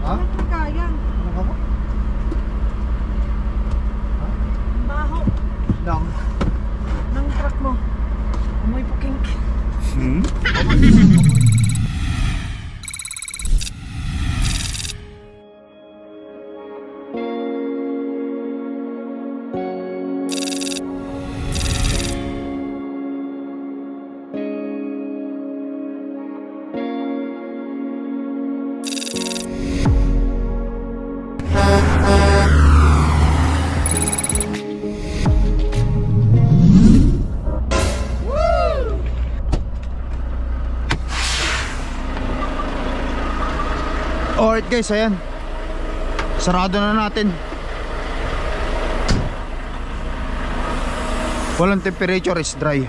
Ha? Bakit kaya? Ano ka ba? Ha? Baho ng truck mo. Amoy puking. Alright guys, ayan. Sarado na natin. Walang temperature, is dry.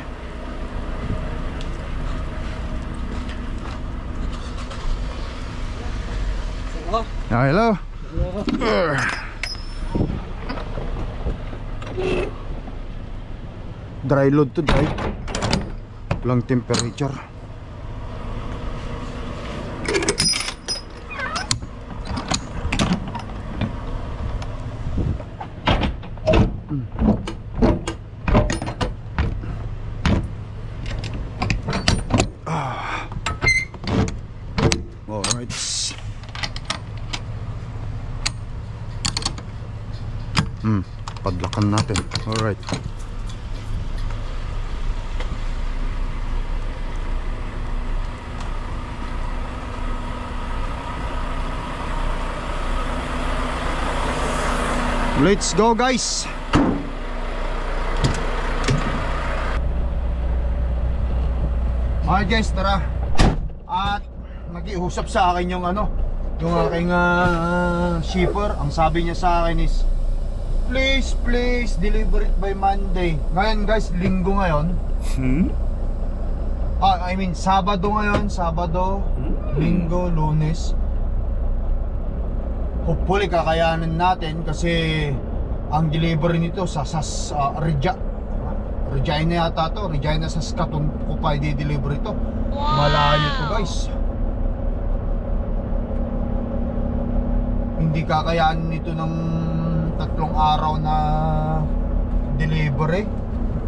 Hello. Dry load to dry. Walang temperature. Alright. Padlakan natin. Alright. Let's go guys. Alright guys, tara. At nag-iusap sa akin yung ano, yung aking shipper. Ang sabi niya sa akin is, please deliver it by Monday. Ngayon guys, linggo ngayon. I mean Sabado ngayon. Sabado, Linggo, Lunes. Hopefully kakayanin natin kasi ang delivery nito sa Regina yata to, Regina Saskatoon ko pa i-deliver ito. Malayo to guys. Hindi kakayanin nito ng 3 araw na delivery.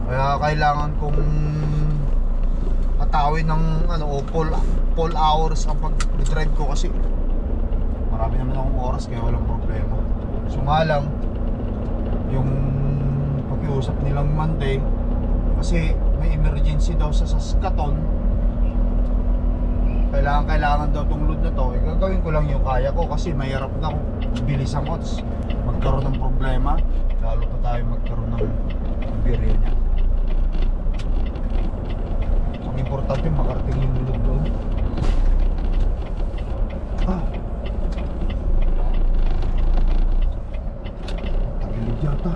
Kaya kailangan kong atawin ng ano, full hours ang pag-drive ko kasi marami naman akong oras kaya walang problema. Sumalang yung pag-iusap nilang Monday kasi may emergency daw sa Saskatoon. Kailangan daw tong load na to. Gagawin ko lang yung kaya ko kasi mahirap na kung bilisan ko magkaroon ng problema. Lalo pa tayo magkaroon ng birya niya. Ang importante makarating yung load doon. Tagilid yata.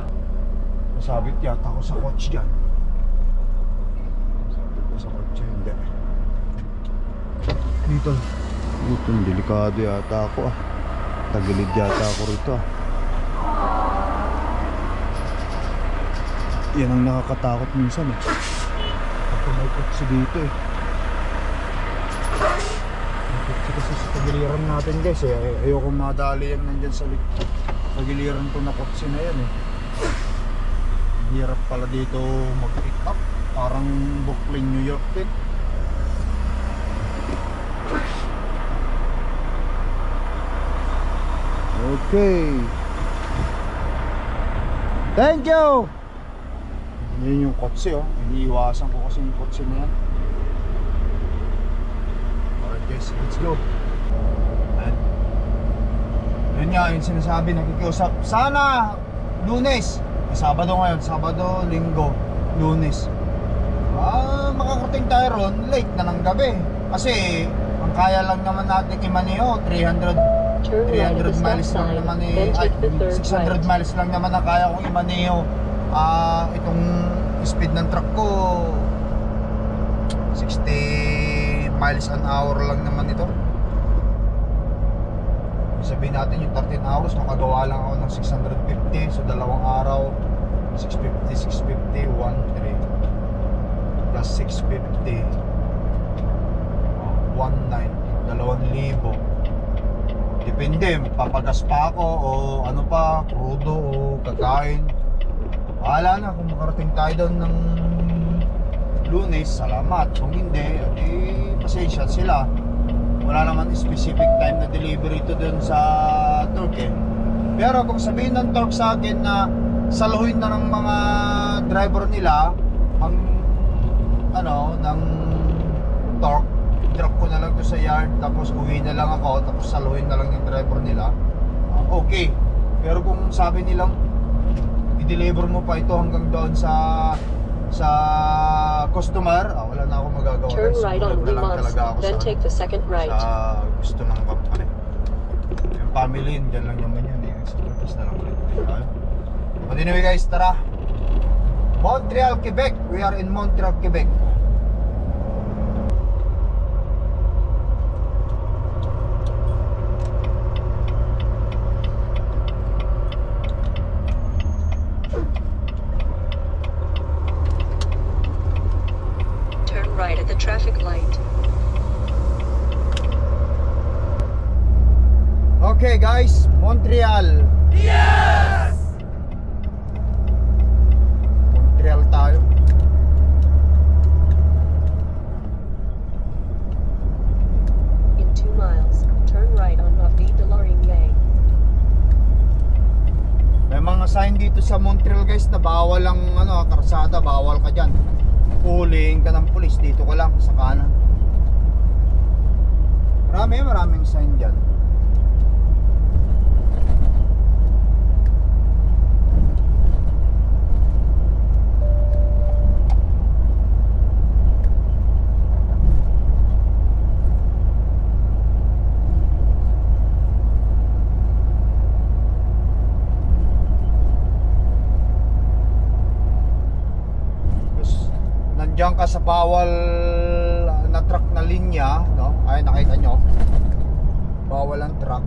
Masabit yata ako sa coach dyan. Masabit ko sa coach, hindi. Dito, delikado yata ako ah. Tagilid yata ako rito ah. Yan ang nakakatakot minsan eh. Pagka may kutsi dito eh. May kutsi kasi sa tagiliran natin guys eh. Ayoko madali yan nandyan sa tagiliran ko na kutsi na yan eh. Hirap pala dito mag-pick up. Parang Brooklyn, New York din. Okay. Thank you. Yan yung kotse oh. Iniiwasan ko kasi yung kotse na yan. Alright guys, let's go. And yun nga, yung sinasabi, nakikiusap. Sana Lunes. Sabado ngayon, Sabado, Linggo, Lunes. Makakarating tayo ron, late na ng gabi. Kasi ang kaya lang naman natin i-maneho 300 miles lang naman eh, 600 miles lang naman ang kaya kong i-maneho. Itong speed ng truck ko 60 miles an hour lang naman ito. Sabihin natin yung 13 hours makagawa lang ako ng 650. So dalawang araw 650, 13 plus 650 19, 2,000. depende, papagas pa ako o ano pa, crudo o kakain. Wala na, kung makarating tayo doon ng Lunes, salamat. Kung hindi, pasensya sila. Wala naman specific time na delivery to doon sa Turkey. Pero kung sabihin ng Turk sa akin na saluhin na ng mga driver nila ang ng Turk, drop ko na lang to sa yard, tapos uwi na lang ako, tapos saluhin na lang yung driver nila, okay. Pero kung sabi nilang i-deliver mo pa ito hanggang doon sa customer, wala na akong magagawa. Turn right on Sumunod na lang Limans, talaga ako then take the second right. sa gusto ng company. Yung family, dyan lang naman yun. Sa purpose na lang ulit tayo. But anyway guys, tara. Montreal, Quebec. We are in Montreal, Quebec. Turn right at the traffic light. Okay guys, Montreal. Yes! Montreal tayo. In 2 miles, turn right on Avenue de Laurier. May mga sign dito sa Montreal guys na bawal ang karsada, bawal ka dyan. Huliin ka ng pulis, dito ka lang sa kanan. Maraming sign dyan. Nandiyan ka sa bawal na truck na linya, no? Ay, nakita nyo, bawal ang truck,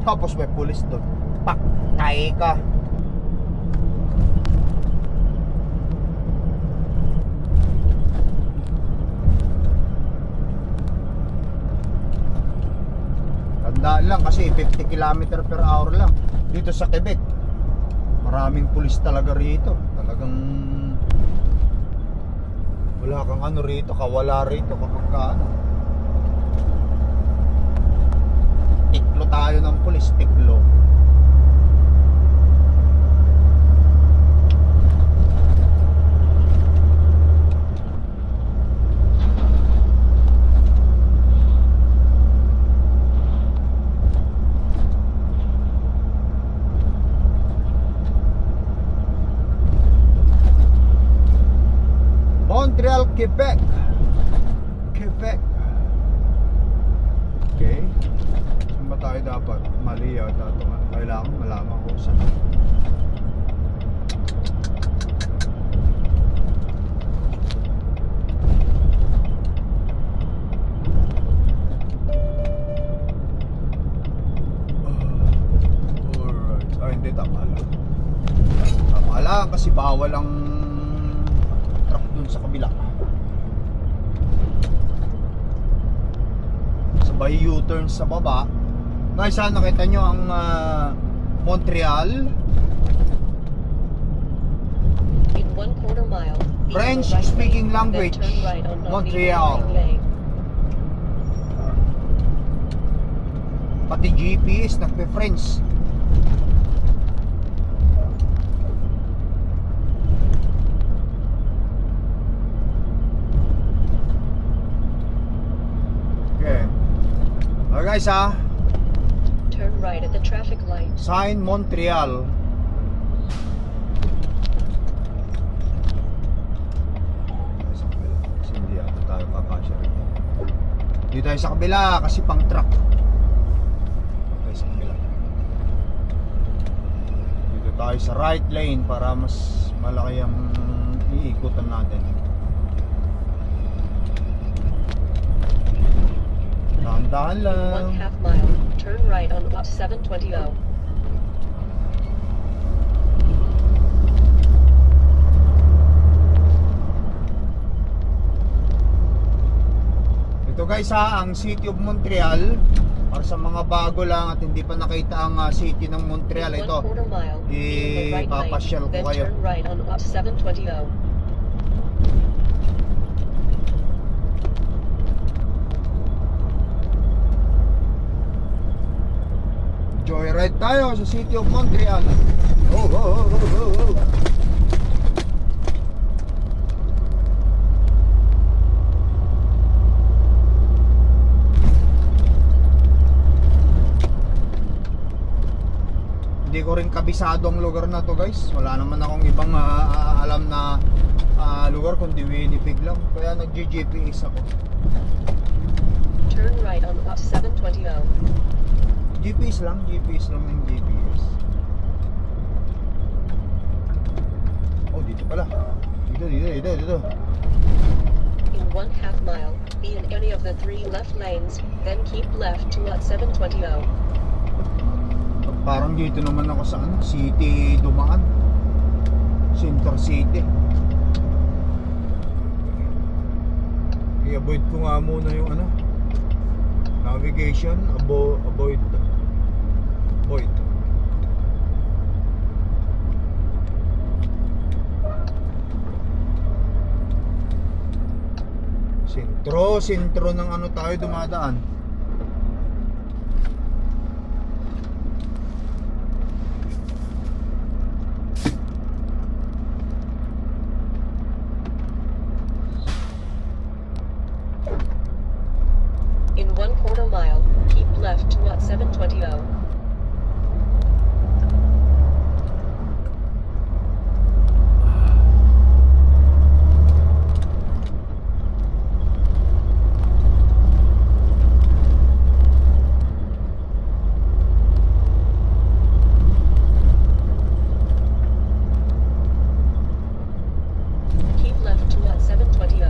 tapos may pulis doon, patay ka. Tandaan lang kasi 50 km/h lang dito sa Quebec. Maraming pulis talaga rito, talagang wala kang rito, kawala rito kapag tiklo tayo ng pulis, tiklo. Montreal, Quebec. Quebec. Okay. Saan ba tayo dapat? Mali yata ito. Kailangan malaman ko saan. Alright. Hindi, tama lang. Tama lang kasi bawal ang sa kabila. Sabay U-turn sa baba. Guys, nakita nyo ang Montreal. In 1/4 mile, French speaking language. Montreal. Pati GPS nagpe-French. Guys turn right at the traffic light. Sign Montreal. Hindi ata tayo kakasya rito. Dito tayo sa kabila kasi pang truck. Dito tayo sa kabila. Dito tayo sa right lane para mas malaki ang iikutan natin. Dahan lang. 1/2 mile, turn right on 720. Ito guys ang City of Montreal. Para sa mga bago lang at hindi pa nakita ang city ng Montreal, In ito 1/4 mile, be in the right lane, ipapasyal ko then kayo. turn right on 720. Joyride tayo sa City of Montreal. Oh, oh, oh, oh, oh. Hindi ko rin kabisado ang lugar na to, guys. Wala naman akong ibang alam na lugar kundi Winnipeg lang. Kaya nag-GPS ako. Turn right on 720. GPS lang yung GPS. Oh, dito pala. Dito. In 1/2 mile, be in any of the 3 left lanes, then keep left to 720. Parang dito naman ako sa City dumaan. Center City. I-avoid ko nga muna yung navigation. Avoid. Sentro ng tayo dumadaan. In 1/4 mile, keep left to 720. Keep left to 720.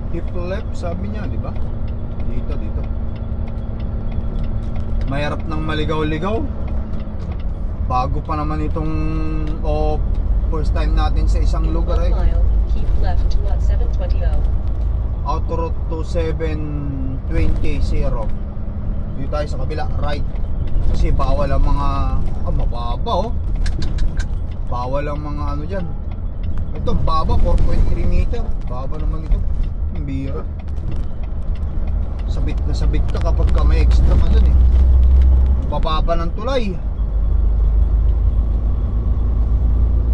Keep left, sabi niya, di ba? Dito. Mahirap nang maligaw-ligaw. Bago pa naman itong first time natin sa isang In lugar 1 mile, keep left to 720. Auto route to 720. Dito tayo sa kabila, right. Kasi bawal ang mga mababa bawal ang mga dyan. Ito baba, 4.3 meter. Baba naman ito. Ang bira. Sabit na sabit ka kapag ka may extra ka dun bababa ng tulay.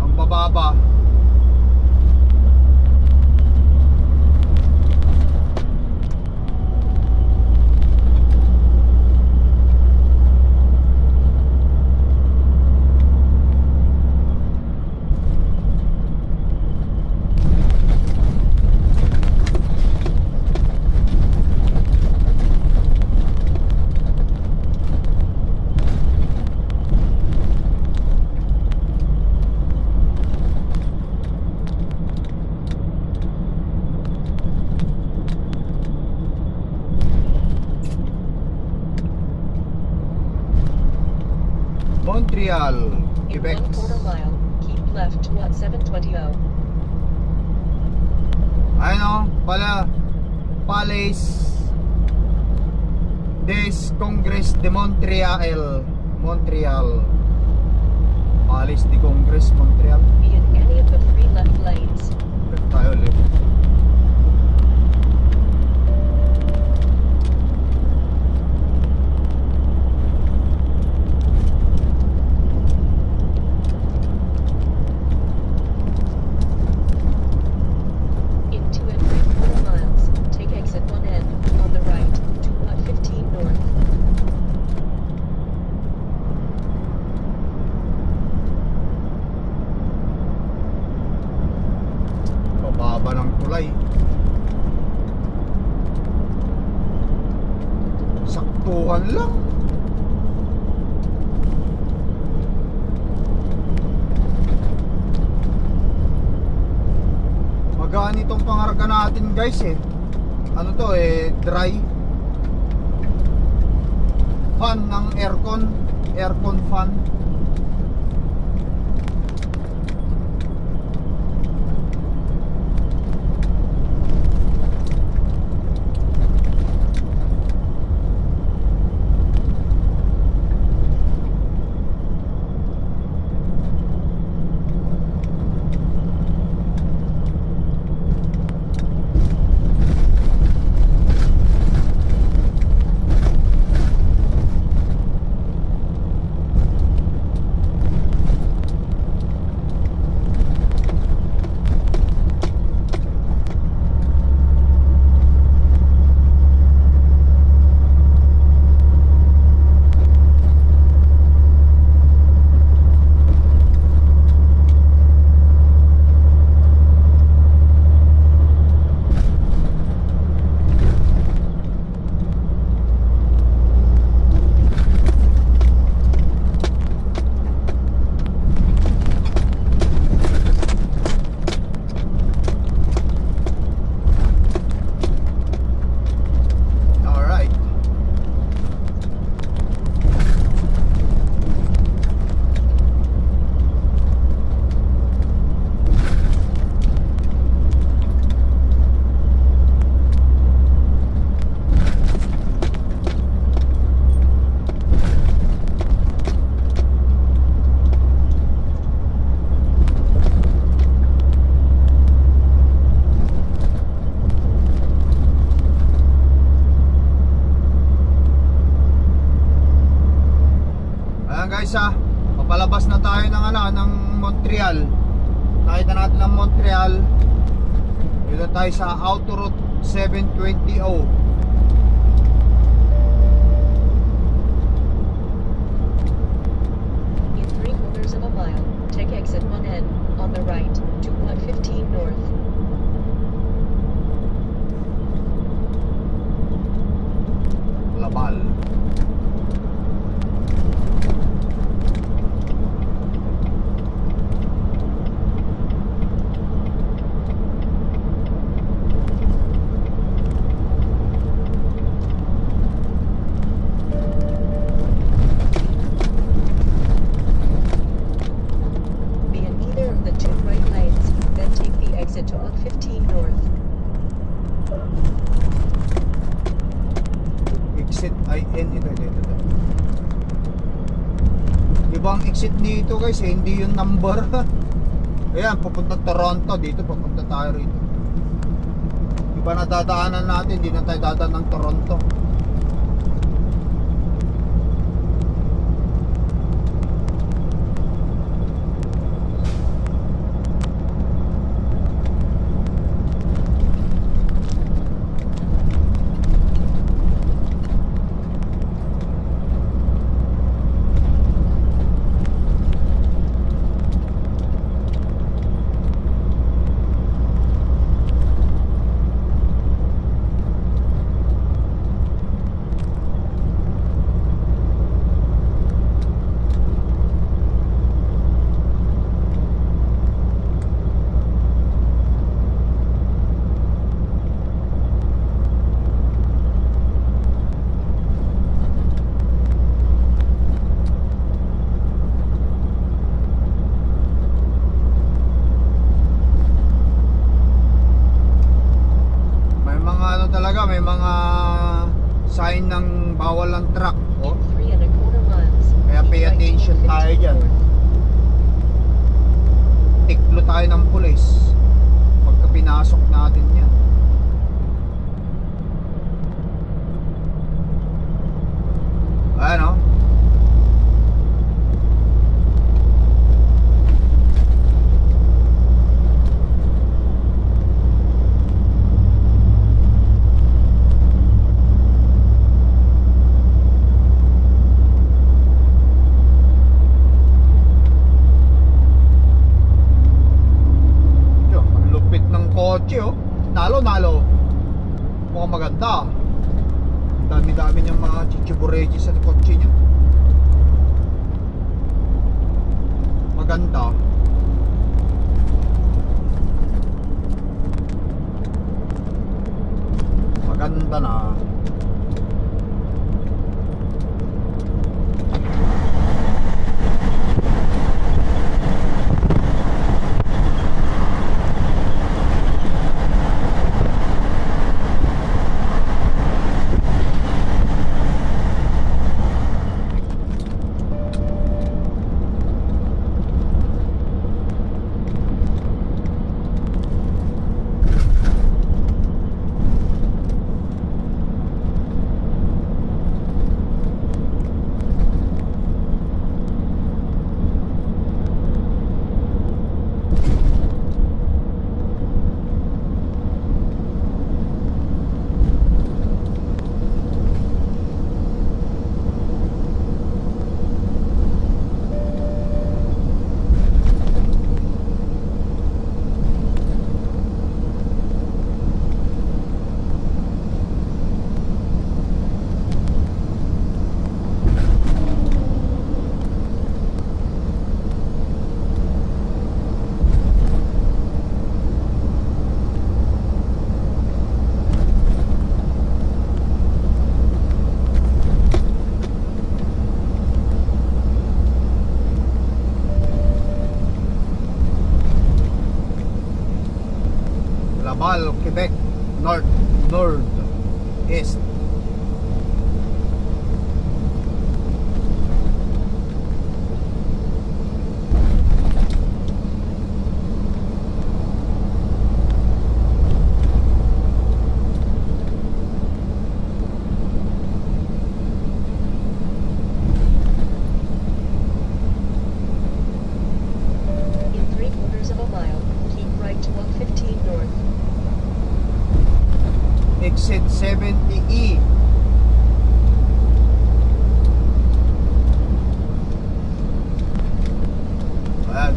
Ang bababa. Montreal, In Quebec. 1/4 mile, keep left to 720. Ayun pala, Palais des Congrès de Montréal. Palais de Congrès, Montreal. Be in any of the 3 left lanes. Left tayo, left. In 2 and 3/4 miles, take exit 1N on the right to 15 north. Bababa ng tulay. Saktuhan lang. Magaan itong pangarga natin, guys. Ano to dry. fan ng aircon fan. Guys, papalabas na tayo ng Montreal. Nakita natin ang Montreal. Dito tayo sa Autoroute 720O. In 3/4 of a mile, take exit 1N on the right to 115 north. Labal. To 115 north. Exit IN ito. Ibang exit dito guys, hindi yung number. Ayan, papunta Toronto. Dito papunta tayo rito. Iba na dadaanan natin, hindi na tayo dadaan ng Toronto. May mga sign ng bawal ang truck, oh. In 3 1/4 miles. Kaya pay keep right to attention 115 tayo dyan. north. Tiklo tayo ng pulis pagka pinasok natin yan. Ayan, oh. Kotse, oh. Nalo. Mukhang maganda. Dami-dami niyang mga chichibureji sa kotse niya. Laval, Quebec, East. In 3/4 of a mile, keep right to 115 north. Exit 70E. Ayan.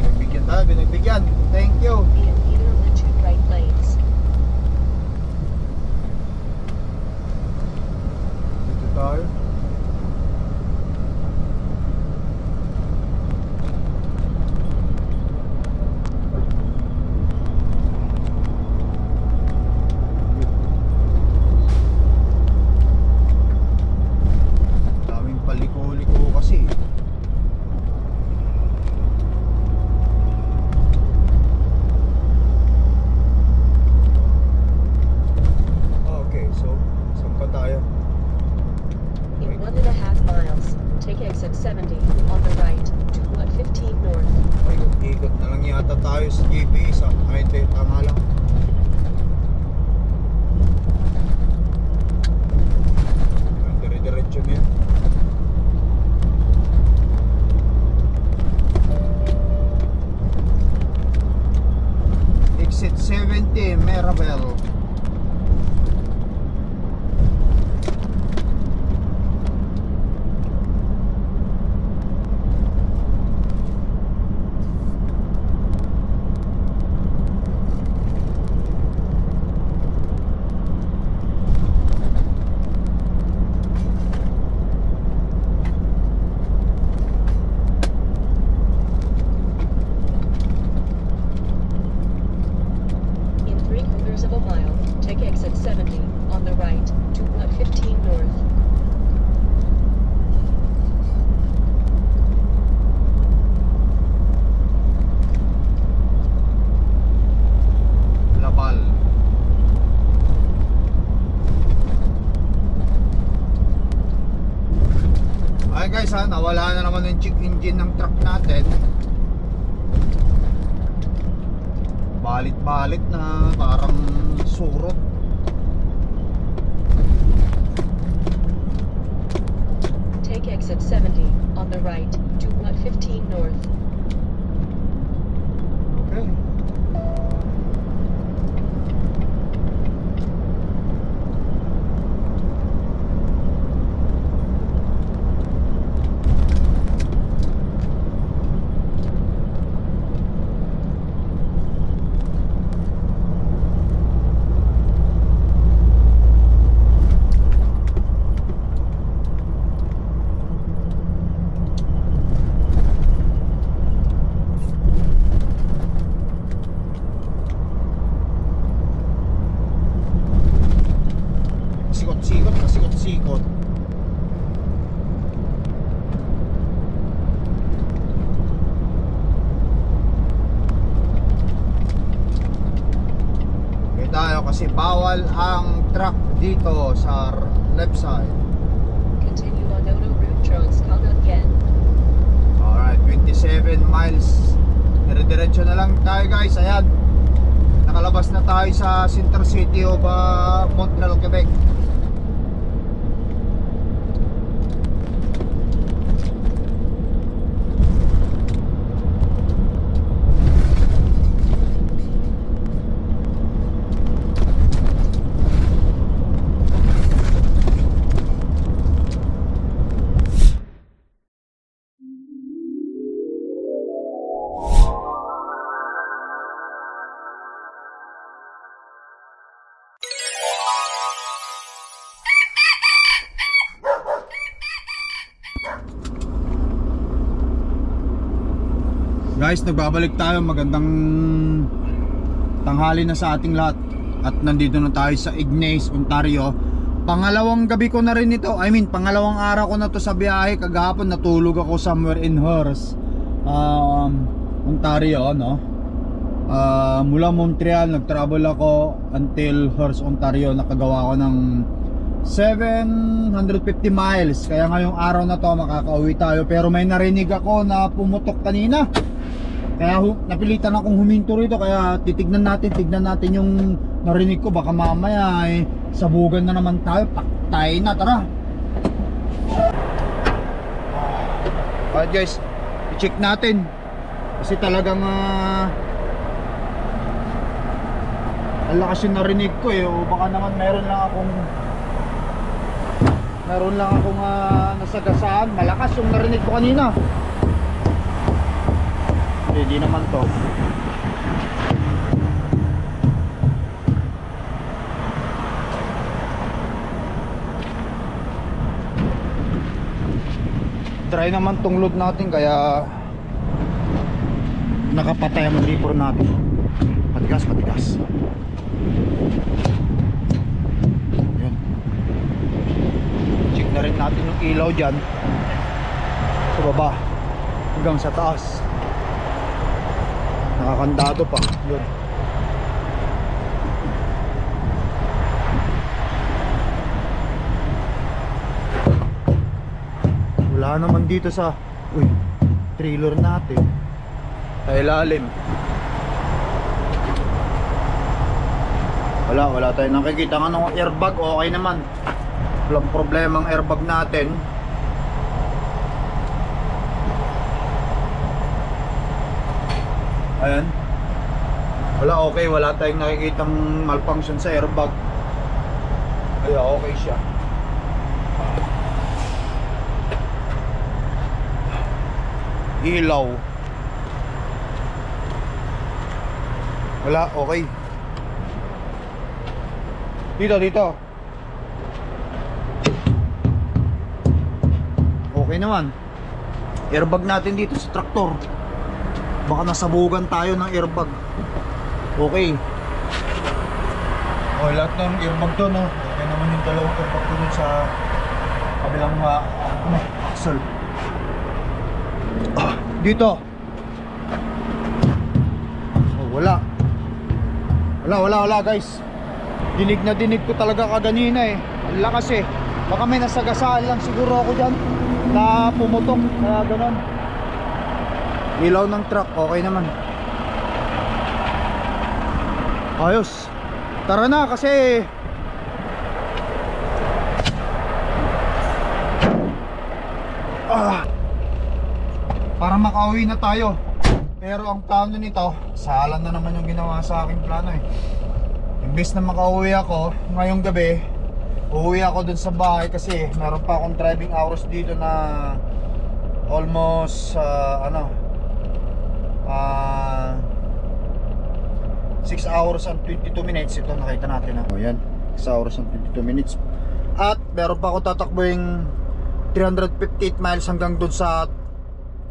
Binagbigyan tayo, binagbigyan. Thank you. Be in either of the 2 right lanes. Dito tayo. Daming paliko-liko kasi. Okay, so saan pa tayo? In 1.5 miles, take exit 70 on the right to 115 north. Ay, ikot na lang yata tayo sa GPS ah. Ay, hindi, tama lang. Ay, dire-diretso na yan. Exit 70, Mirabel. In 3/4 of a mile, take exit 70 on the right to 115 north. Laval. Ay guys ha, nawala na naman yung check engine ng truck natin. Balit-balit na, parang surot. Take exit 70 on the right to 115 north. Okay. Sikot-sikot na sikot-sikot. Okay tayo kasi bawal ang truck dito sa left side. Continue on Auto Route Transcaucasian. Alright, 27 miles. Dire-diretso na lang tayo guys. Ayan. Nakalabas na tayo sa center city of Montreal, Quebec. Guys, nagbabalik tayo. Magandang tanghali na sa ating lahat. At nandito na tayo sa Ignace, Ontario. Pangalawang gabi ko na rin ito. Pangalawang araw ko na to sa biyahe. Kagahapon natulog ako somewhere in Hearst, Ontario, no? Mula Montreal nag-travel ako until Hearst, Ontario. Nakagawa ko ng 750 miles. Kaya ngayong araw na to makakauwi tayo. Pero may narinig ako na pumutok kanina. Kaya napilitan akong huminto rito. Kaya tignan natin yung narinig ko. Baka mamaya sabugan na naman tayo. Paktay na, tara. Alright guys, i-check natin. Kasi talagang ang lakas yung narinig ko o baka naman meron lang akong nasagasaan. Malakas yung narinig ko kanina. Hindi naman to. Try naman tong load natin kaya nakapatay ang motor natin. Patigas. Yun. Check na rin natin yung ilaw dyan sa baba hanggang sa taas. Nakakandado pa. Yun. Wala naman dito sa trailer natin sa ilalim. Wala tayong nakikita ng airbag. Okay naman, walang problema ang airbag natin. Ayan. Wala tayong nakikitang malfunction sa airbag. Kaya okay siya. Ilaw. Wala, okay. Dito. Okay naman. Airbag natin dito sa traktor. Baka nasabugan tayo ng airbag. Okay. Lahat ng airbag to, no? Okay naman yung dalawang airbag to dun sa kabilang axle. Dito. Wala guys. Dinig ko talaga kaganina Ang lakas Baka may nasagasaan lang siguro ako dyan na pumutok. Kaya ganon. Ilaw ng truck, okay naman. Ayos. Tara na kasi para makauwi na tayo. Pero ang plano nito, salan na naman yung ginawa sa aking plano Imbes na makauwi ako ngayong gabi, uuwi ako dun sa bahay kasi meron pa akong driving hours dito na almost 6 hours and 22 minutes. Ito nakita natin yan, 6 hours and 22 minutes. At meron pa ako tatakbuing 358 miles hanggang dun sa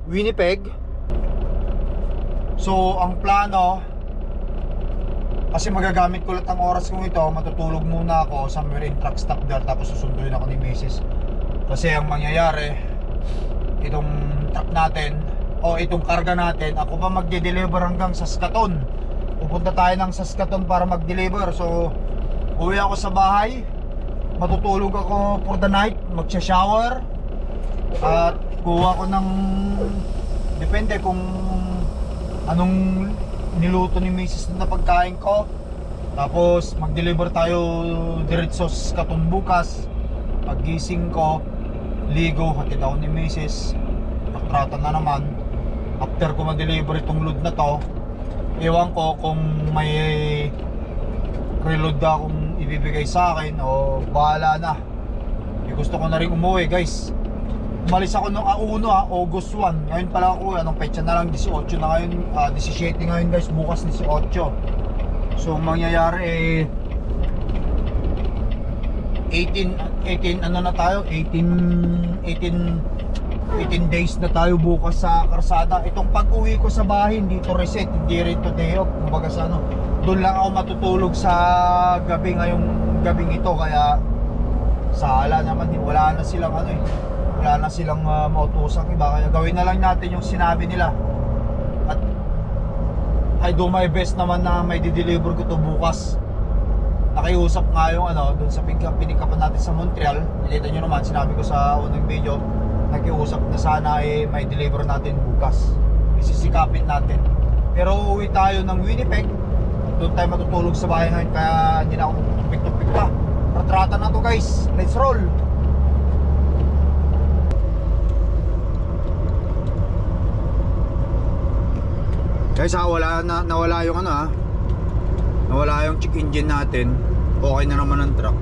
Winnipeg. So ang plano, kasi magagamit ko lahat ang oras kong ito, matutulog muna ako somewhere in truck stop there. Tapos susunduin ako ni Mrs. Kasi ang mangyayari, itong truck natin o itong karga natin, ako pa magde-deliver hanggang Saskatoon. Pupunta tayo ng Saskatoon para mag-deliver. So uwi ako sa bahay, matutulog ako for the night, magsha-shower at kuha ko ng, depende kung anong niluto ni Mrs. na pagkain ko. Tapos mag-deliver tayo diretso sa Saskatoon bukas. Paggising ko, ligo, hatid ako ni Mrs. Pagtrata na naman. After ko mag-deliver itong load na to, ewan ko kung may reload na akong ibibigay sa akin o bahala na. Gusto ko na rin umuwi guys. Umalis ako nung August 1. Ngayon pala ako, anong petsa na lang, 18 na ngayon, 17 ngayon guys, bukas 18. So mangyayari 18 ano na tayo, 18 18 days na tayo bukas sa karsada. Itong pag-uwi ko sa bahay, hindi to reset, hindi rin to day off. Kumbaga sa ano, doon lang ako matutulog sa gabi ngayong gabing ito. Kaya sala naman, wala na silang ano eh, wala na silang mautusang iba. Kaya gawin na lang natin yung sinabi nila. At I do my best naman na may di-deliver ko to bukas. Nakiusap nga yung ano, doon sa pinikapan natin sa Montreal. Nakita nyo naman, sinabi ko sa unang video, nakiusap na sana eh may deliver natin bukas. Isisikapin natin. Pero uuwi tayo ng Winnipeg. Doon tayo matutulog sa bahay ngayon, kaya hindi na ako tupik-tupik pa. Ratrata na to guys, let's roll. Guys nawala yung ano nawala yung check engine natin. Okay na naman ang truck.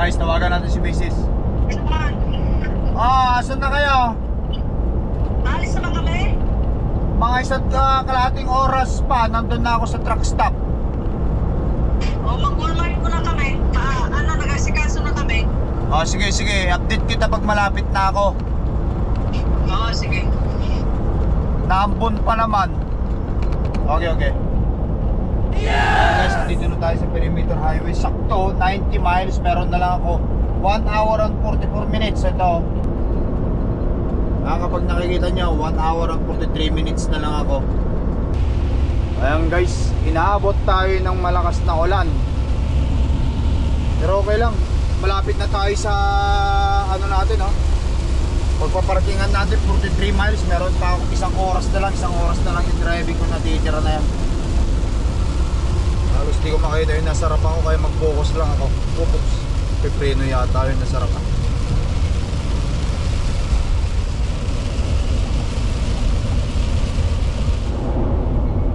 Guys, tawagan natin si Mrs. Asan na kayo? Alis na ba kami? Mga isa't kalahating oras pa, nandun na ako sa truck stop. O, mag-ulmine ko na kami. Nagasikaso na kami. Sige, update kita pag malapit na ako. Oo, sige. Naambon pa naman. Okay. Guys, dito na tayo sa Perimeter Highway. Sakto, 90 miles. Meron na lang ako 1 hour and 44 minutes. Ito, kapag nakikita nyo, 1 hour and 43 minutes na lang ako. Ayan guys, inaabot tayo ng malakas na ulan. Pero okay lang, malapit na tayo sa ano natin, pagpaparkingan natin. 43 miles, meron pa akong isang oras na lang yung driving ko, natitira na yan. Halos di ko makita yung nasa harap ako, kaya mag-focus lang ako. Oops, pipreno yata yung nasa harap.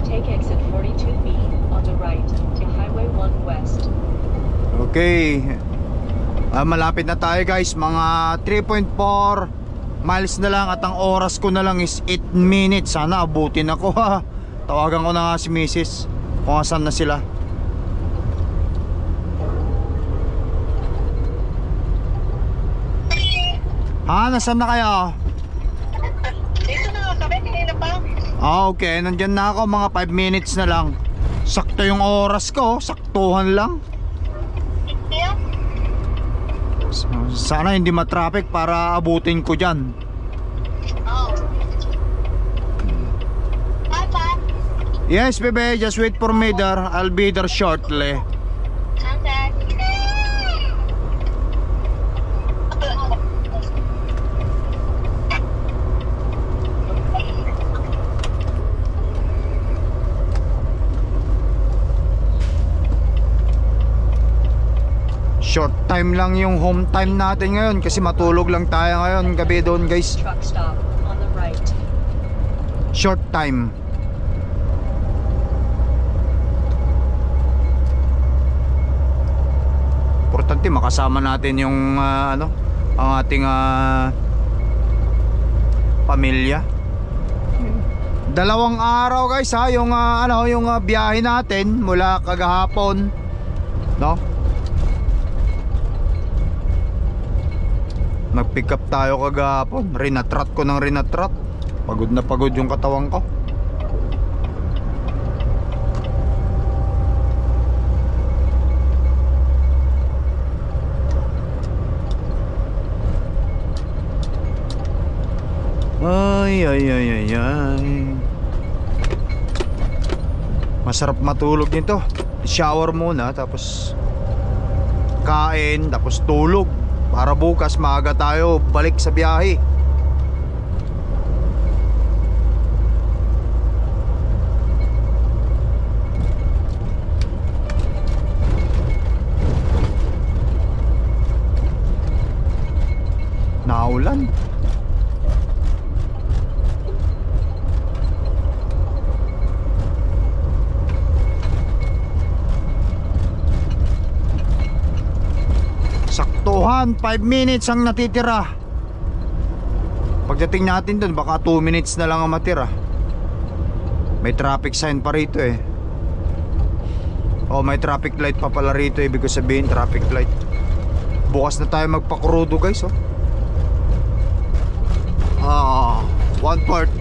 Take exit 42B on the right to Highway 1 West. Okay, malapit na tayo guys. Mga 3.4 miles na lang at ang oras ko na lang is 8 minutes. Sana abutin ako ha. Tawagan ko na nga si Mrs. kung asan na sila. Nasaan na kayo? Dito na kami, kanina pa. Okay, nandyan na ako. Mga 5 minutes na lang. Sakto yung oras ko, saktuhan lang. Yeah. Sana hindi matraffic para abutin ko dyan. Oh. Papa. Yes, bebe, just wait for me there. I'll be there shortly. Okay. Short time lang yung home time natin ngayon kasi matulog lang tayo ngayon gabi doon guys. Truck stop on the right. Short time. Importante makasama natin yung ang ating pamilya. 2 araw guys yung yung biyahe natin mula kagahapon, no? Nag-pick up tayo kagahapon. Rinatrat ko ng rinatrat. Pagod na pagod yung katawan ko. Ay. Masarap matulog nito. Shower muna, tapos kain, tapos tulog. Para bukas maaga tayo balik sa biyahe. Naulan. 5 minutes ang natitira. Pagdating natin dun, baka 2 minutes na lang ang matira. May traffic sign pa rito eh. Oh, may traffic light pa pala rito. Ibig ko sabihin traffic light. Bukas na tayo magpakrudo guys oh. One part.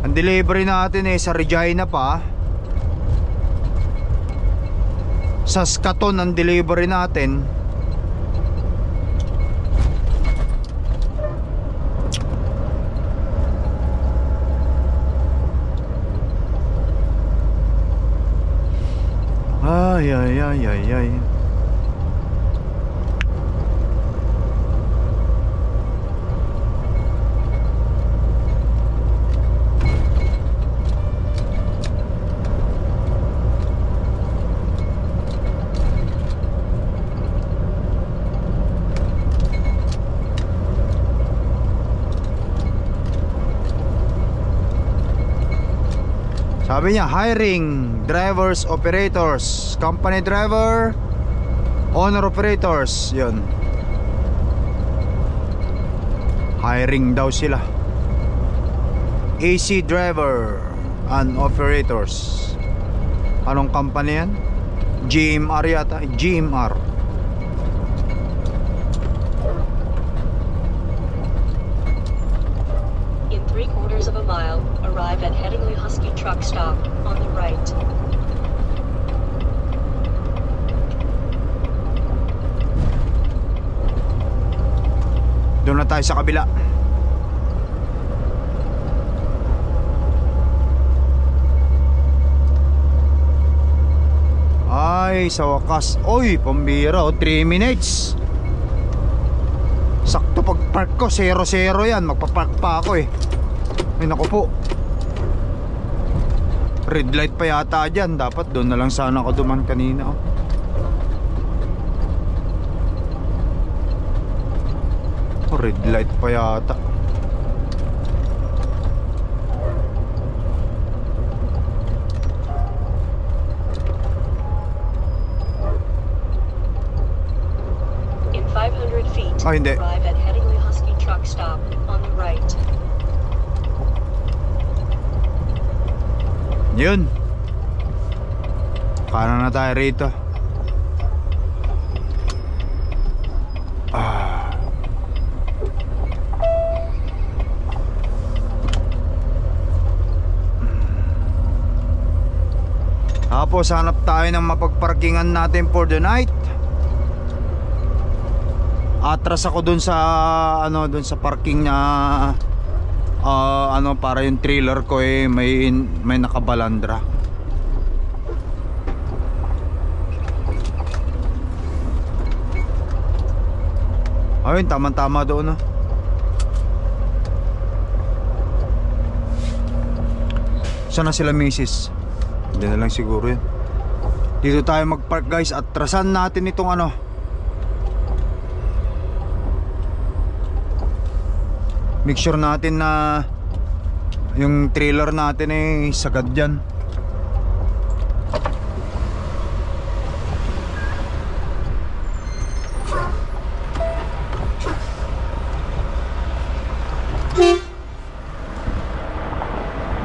Ang delivery natin eh sa Regina pa. Sa Saskatoon ang delivery natin. Ay, ay, ay, ay, ay. Sabi niya, hiring drivers, operators, company driver, owner operators. Yun. Hiring daw sila. AC driver and operators. Anong company yan? GMR yata. GMR. In 3/4 of a mile, arrive at Headingley Husky Truck Stop on the right. Doon na tayo sa kabila. Ay, sa wakas. Oy, pambira oh, 3 minutes. Sakto pag-park ko, 0-0 yan. Magpapark pa ako eh. Ay naku po. Red light pa yata dyan. Dapat doon na lang sana ako duman kanina oh. Red light pa yata. In 500 feet, Ah, hindi. arrive at Headingley Husky Truck Stop on the right. Yun. Kanan na tayo rito. Tapos hanap tayo ng mapagparkingan natin for the night. Atras ako dun sa ano, dun sa parking na ano, para yung trailer ko eh may nakabalandra. Ayun, tama-tama doon oh. Saan na sila misis? Hindi na lang siguro yun. Dito tayo magpark guys. At trasan natin itong ano, make sure natin na yung trailer natin eh sagad dyan.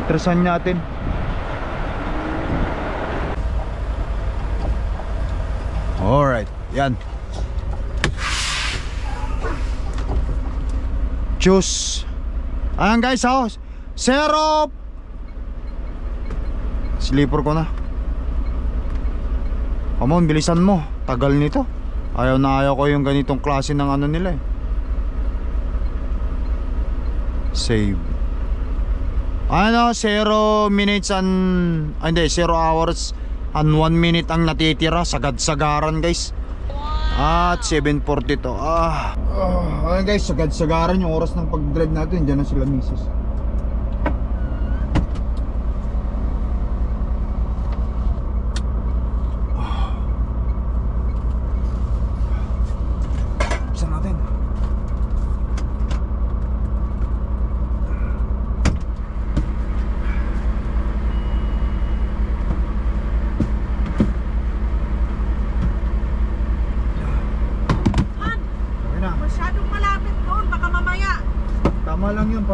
Trasan natin. Alright, yan. Choose. Ayan guys, oh. Zero. Sleeper ko na. Come on, bilisan mo. Tagal nito. Ayaw na ayaw ko yung ganitong klase ng ano nila eh. Save. Ano, 0 minutes and hindi, 0 hours and 1 minute ang natitira. Sagad-sagaran guys. At 7:42. Ayun guys, sagad-sagaran yung oras ng pag-drive natin. Diyan na sila misis. Saan natin?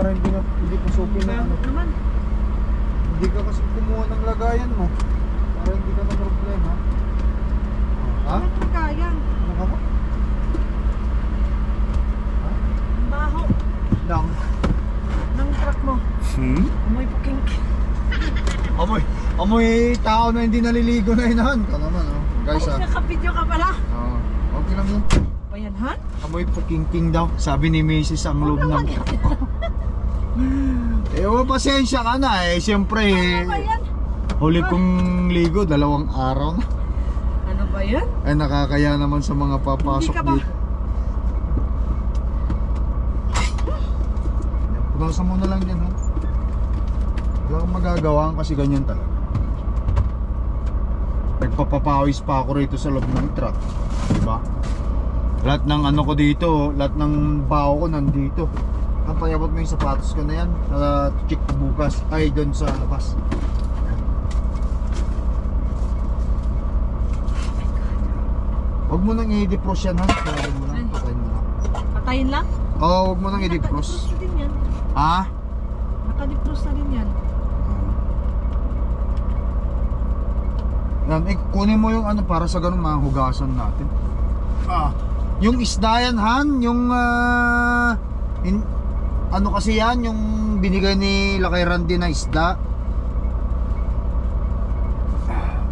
para hindi pasupin na ano. Bago naman. Hindi ka kasi kumuha ng lagayan mo. Para hindi ka na problema. Ha? Ano ka kaya? Ano ka ba? Ha? Ang baho Lang. ng truck mo. Amoy puking. Amoy tao na hindi naliligo na inahan. Ito naman oh. Guys Ay, nakapidyo ka pala. Oo. Okay lang yun. Bayan, Han? Amoy puking-king daw. Sabi ni Mrs. ang loob ng pasensya ka na eh. Siyempre Ano ba yan? huli kong ligo, 2 araw na. Ano ba yan? Ay nakakaya naman sa mga papasok Hindi ka ba? dito. Punasan mo na lang din ha. Wala kang magagawa kasi ganyan talaga. Nagpapapawis pa ako rito sa loob ng truck. Diba? Lahat ng ano ko dito, lahat ng baho ko nandito. Ang payabot mo yung sapatos ko na yan. Check ko bukas. Ay, doon sa labas. Huwag mo nang i-defrost yan ha. Patayin mo lang. Ay. Patayin mo lang. Patayin lang? Oo, huwag mo nang i-defrost. Naka-defrost na din yan. Ha? Naka-defrost na din yan. Yan, kunin mo yung ano para sa ganun mahugasan natin. Yung isda yan, Han, yung ano kasi yan, yung binigay ni Lakay Randy na isda.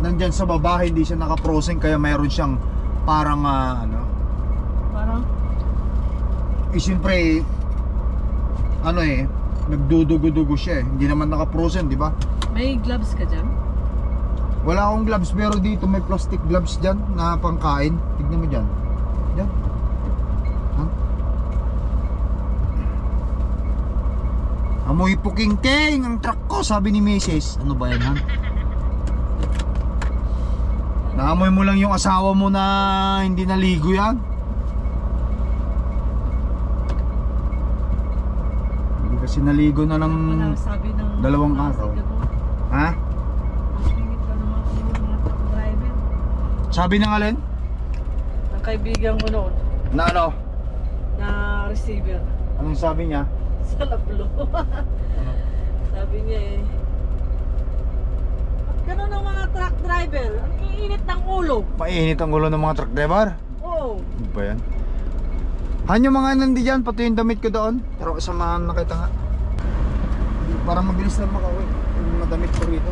Nandyan sa baba, hindi siya naka-frozen kaya mayroon siyang parang ano. Parang? Siyempre ano nagdudugo-dugo siya eh. Hindi naman naka-frozen, di ba? May gloves ka dyan? Wala akong gloves pero dito may plastic gloves dyan na pangkain. Tignan mo dyan. Dyan. Ha? Amoy puking-king ang truck ko, sabi ni Mrs. Ano ba yan, ha? Naamoy mo lang yung asawa mo na hindi naligo yan. Hindi kasi naligo na ng Wala sabi ng 2 araw. Ha? Sabi ng alin? Ang kaibigan ko noon Na ano? na receiver Anong sabi niya? sa Lablo. Sabi niya ganun ang mga truck driver. Ang iinit ng ulo. Mainit ang ulo ng mga truck driver? Oo. Ano ba yan? Han yung mga nandi dyan, pati yung damit ko doon. Pero kasamahan na kita nga. Para mabilis lang makauwi. Yung mga damit ko rito.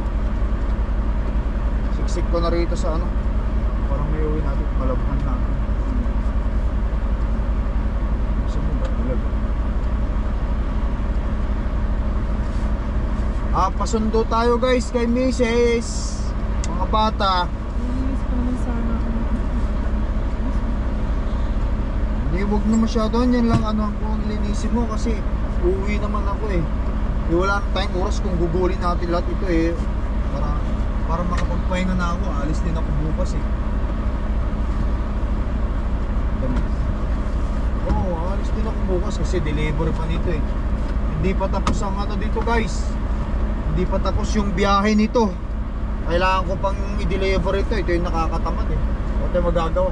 Siksik ko na rito sa ano. Parang may uwi natin, malabuhan na. Saan mo ba? Malag. Pasundo tayo guys kay Mrs. Mga bata. Nilinis pa naman sana ako. Hindi, huwag na masyado. Yan lang ano kung linisin mo kasi uuwi naman ako eh. Wala tayong oras kung gugulin natin lahat ito eh. Para makapagpahinga na ako. Alis din ako bukas eh. Oo, alis din ako bukas kasi delivery pa nito eh. Hindi pa tapos ang ano dito guys. Hindi pa tapos yung biyahe nito. Kailangan ko pang i-deliver ito. Ito yung nakakatamad eh. Ano tayo magagawa?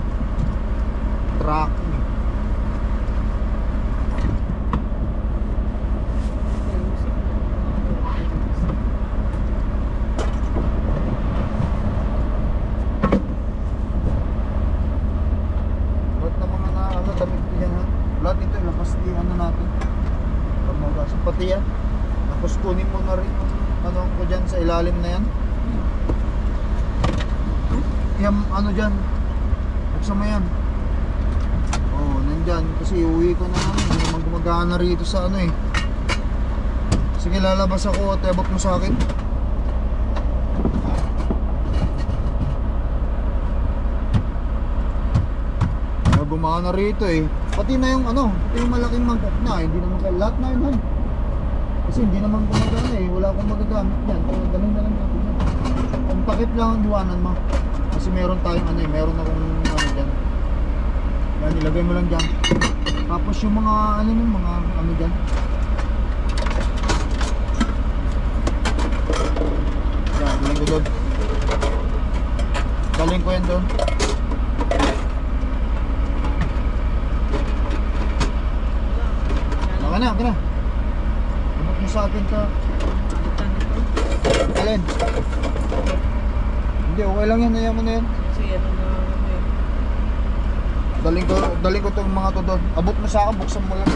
Tracking eh. Lahat ng mga ano, damit ko yan ha. Lahat ito lakas di ano natin. Pagmagasan pati yan. Tapos kunin mo na rin yung ano ko dyan sa ilalim na yan. Yan ano dyan. Buksan mo yan. Oo, nandyan. Kasi uwi ko na naman. Hindi naman gumagana rito sa ano eh. Sige, lalabas ako at ebot mo sa akin. Gumana rito eh. Pati na yung ano, pati yung malaking mangkok na. Hindi naman kaya lahat na yun. Kasi hindi naman gumagana eh. Wala akong magagamit yan. Kaya dalhin na lang natin yan. Ang takip lang ang diwanan mo. Kasi meron tayong ano eh. Meron akong ano dyan. Yan, ilagay mo lang dyan. Tapos yung mga ano yung mga ano dyan. Yan, dalhin ko doon. Dalhin ko yan doon. Okay na. mo sa akin ka. Alin? Hindi, okay lang yan. Ayaw mo na yan. Sige, ano na yun? Daling ko itong mga to doon. Abot mo sa akin, buksan mo lang.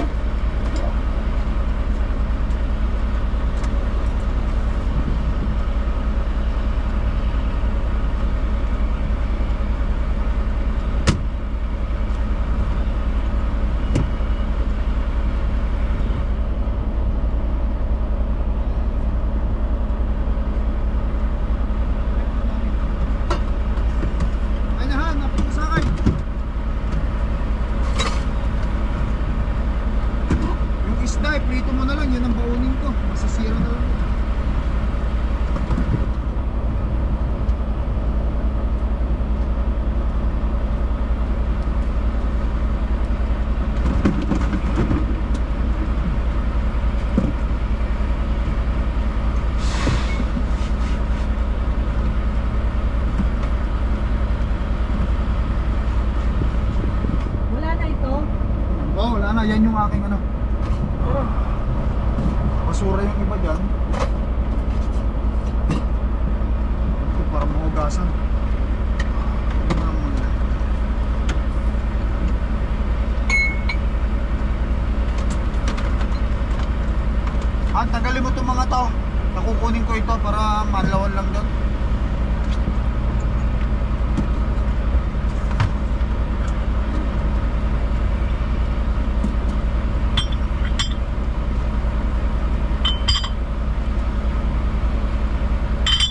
Ay nahan, napit mo sa akin. Yung isda, prito mo na lang. Yan ang baunin ko. Masasira na lang. Wala na ito. Oh, wala na. Yan yung aking ano. Basura yung iba dyan. Ito para mahugasan. Ito na muna. Tagalin mo itong mga to. Nakukunin ko ito para manlawan lang doon.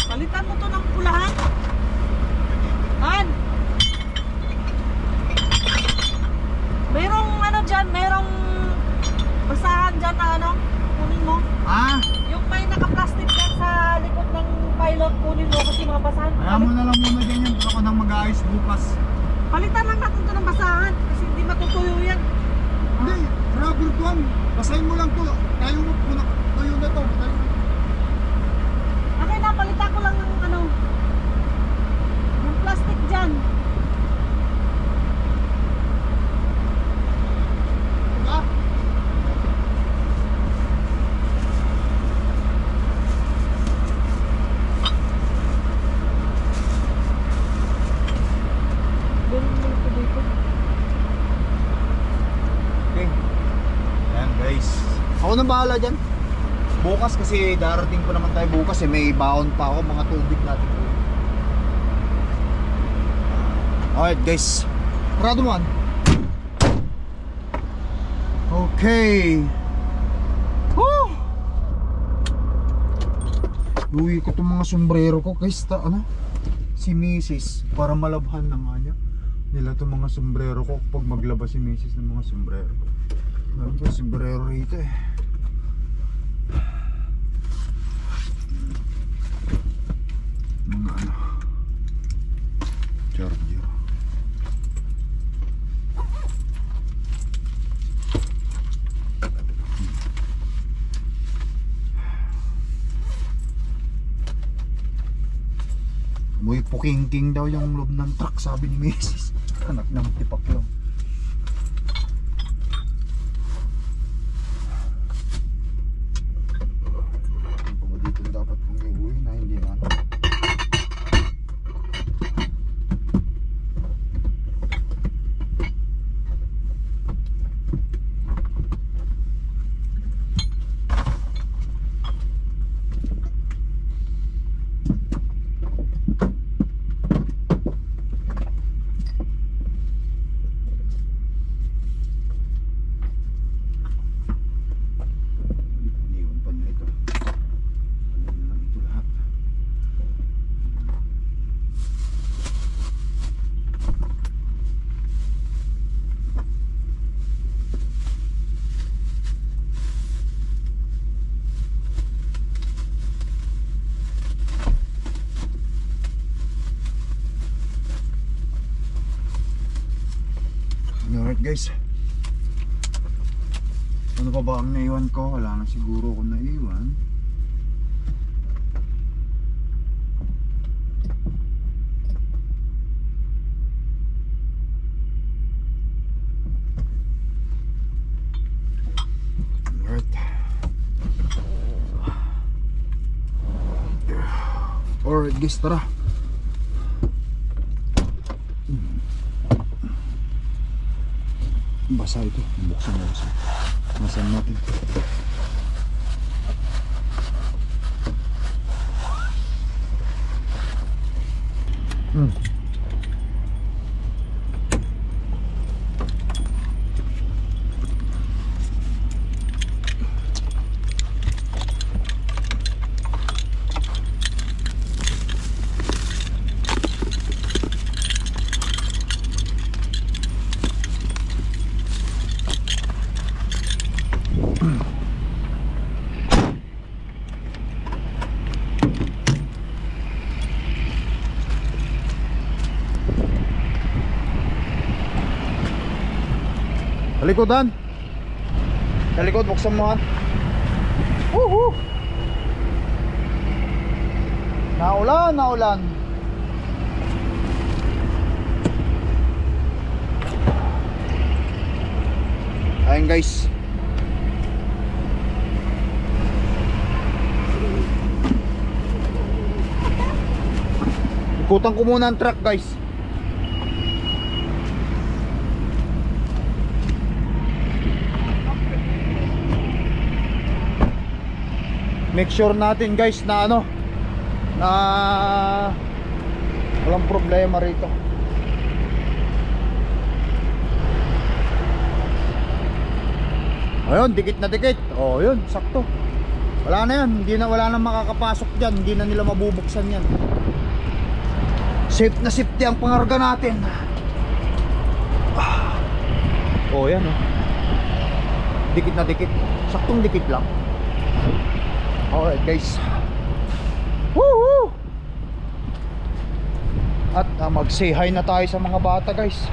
Palitan mo to ng pulahan. Han! Merong ano dyan, merong basahan dyan na ano, kunin mo. Ah, Yung may naka-plastic dyan sa likod ng pilot, kunin mo kasi mga basahan. kaya mo na lang muna dyan yan. Ako nang mag-aayos bukas. Palitan lang natin to ng basahan kasi hindi matutuyo yan. Hindi, rubber to yan. Basahin mo lang to. Tayo mo, tuyo na to. Tayo mo. Okay na, palitan ko lang ng ano, yung plastic dyan. Ah, Ganun lang ito dito. okay. Ayan guys. Ako na bahala dyan. Bukas kasi darating pa naman tayo bukas eh. May baon pa ako, mga tubig natin. Alright guys. Parado mo. Okay. Woo! Luwi ko itong mga sombrero ko guys. Ano? Si Mrs. Para malabhan na nga niya. Nila itong mga sombrero ko pag maglabas si Mrs. ng mga sombrero. Meron ko sombrero rito eh. Mga ano, charger. Muy puking-king daw yung loob ng truck, sabi ni Mrs. Anak ng tipak lang. Ano ba dito dapat kong iuwi na hindi na ano? Iniwan pa niya ito. Ano na lang ito lahat. Alright guys. Ano pa ba ang naiwan ko? Wala na siguro kung naiwan. Alright. Alright guys, tara. Basa ito. Buksan mo basa. Nasaan natin? Sa likodan. Sa likod, buksan mo ha. Woohoo! Naulan, naulan. Ayun guys. Ikutan ko muna ang truck guys. Make sure natin guys na ano, na walang problema rito. Ayun, dikit na dikit. Oh, yun, sakto. Wala na yan, wala na makakapasok diyan, hindi na nila mabubuksan yan. Safe na safety ang pangarga natin. Oh, yan oh. Dikit na dikit. Saktong dikit lang. Alright guys. Woohoo! At mag-say hi na tayo sa mga bata guys.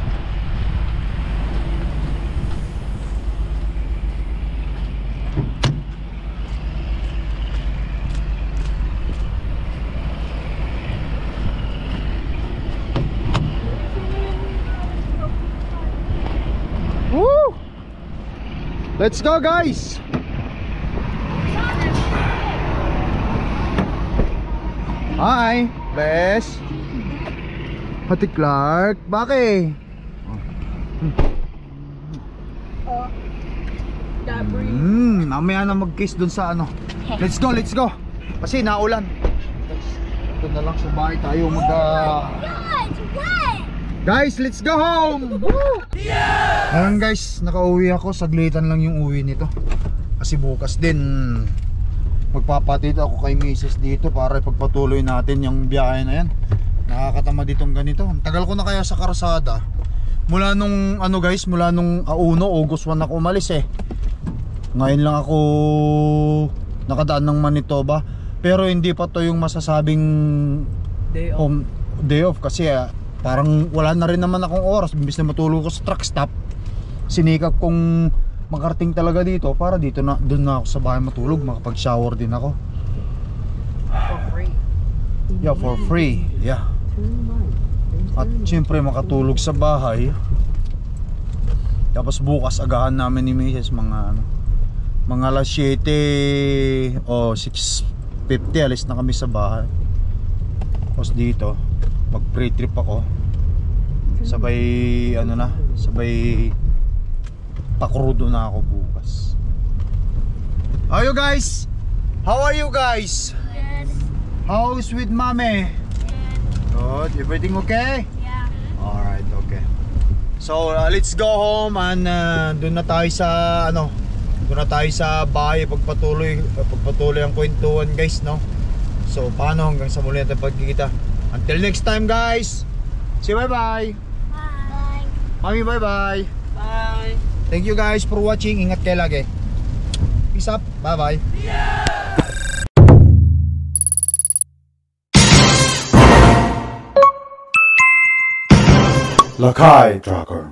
Woo! Let's go guys! Hi, Bes. Ate Clark, bakit? Mamaya na mag-kiss dun sa ano. Let's go, let's go. Kasi naulan. Ito na lang sa bahay tayo mag Guys, let's go home. Yeah! Ayan guys, nakauwi ako. Saglitan lang yung uwi nito. Kasi bukas din magpapatid ako kay Mrs. dito para ipagpatuloy natin yung biyahe na yan. Nakakatama ditong ganito. Ang tagal ko na kaya sa karsada. Mula nung ano guys, mula nung August 1 ako umalis eh. Ngayon lang ako nakadaan ng Manitoba. Pero hindi pa to yung masasabing day off kasi parang wala na rin naman akong oras. Imbis na matulog ko sa truck stop, sinikap kong makarating talaga dito para dito na, doon na ako sa bahay matulog, makapag-shower din ako. For free. Yeah, for free. Yeah. At syempre makatulog sa bahay. Tapos bukas agahan namin ni Mrs. mga alas 7 o 6:50 alis na kami sa bahay. Tapos dito mag pre-trip ako. Sabay sabay pakrudo na ako bukas. How are you guys? How are you guys? Good. How's with mommy? Good. Everything okay? Yeah. Alright, okay. So let's go home and doon na tayo sa doon na tayo sa bahay pagpatuloy ang kwentuhan guys, no? So paano hanggang sa muli natin pagkikita. Until next time guys. Say bye-bye. Bye. Mami, bye-bye. Bye. Thank you guys for watching. Ingat kayo lagi. Peace up. Bye-bye. Lakai Tracker.